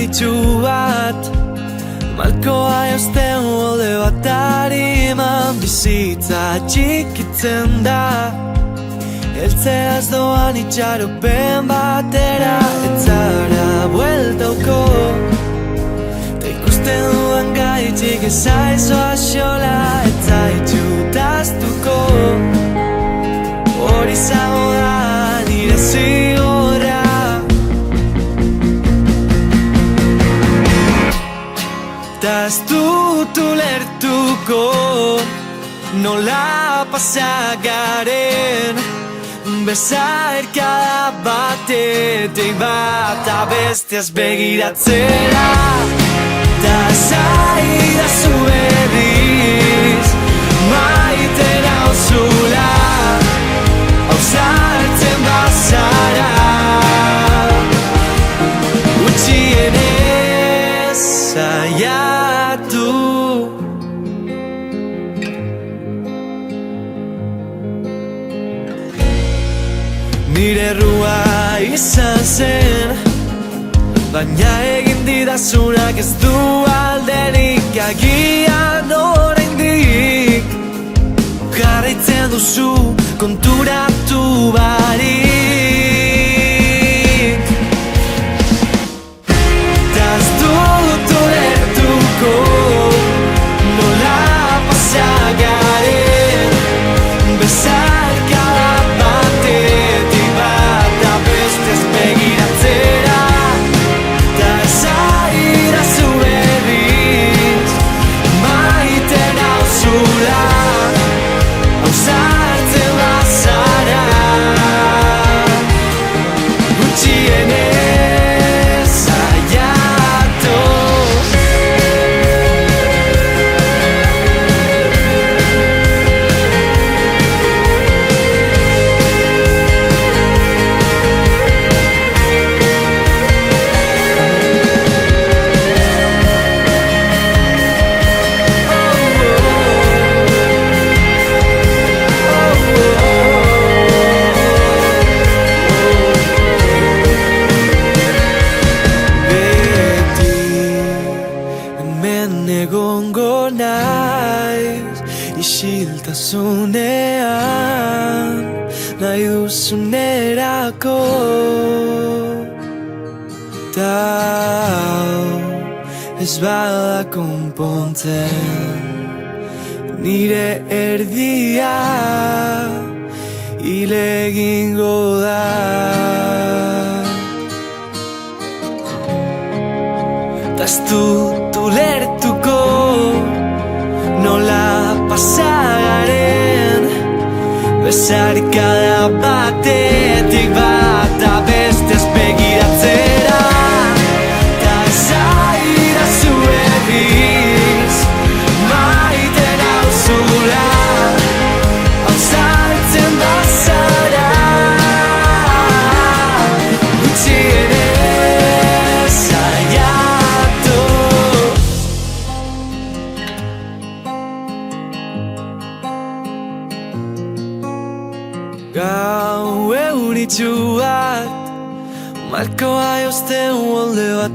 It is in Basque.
euritxu bat, malkoa jausten molde bat ariman, bizitza txikitzen da, heltzeaz doan itxaropen batera, ez zara bueltauko, ta ikusten duan gaitxik ezaizu axola, ez zaitxutaztuko, hori izango da nire zigorra. Ta ez dut ulertuko nola pasagaren bezarkada batetik bat abesteaz begiratzera, ta zaidazu berriz maite nauzula, ausartzen bazara, gutxienez saiatu. Nire errua izan zen, baina egin didazunak ez du alderik, agian oraindik jarraitzen duzu konturatu barik. Ta ez dut ulertuko nola pasagaren bezarkada batetik bat abestez begiratzera, ta zaidazu berriz maite nauzula, ausartzen bazara, gutxienez saiatu. Egongo naiz isiltasunean nahi duzunerako, ta ez bada konpontzen nire erdia hil egingo da. Ta ez dut ulertuko nola pasagaren bezarkada batetik bat abestez begiratzera, ta zaidazu berriz maite nauzula, ausartzen bazara, gutxienez saiatu. Gau euritxu bat, malkoa jausten molde bat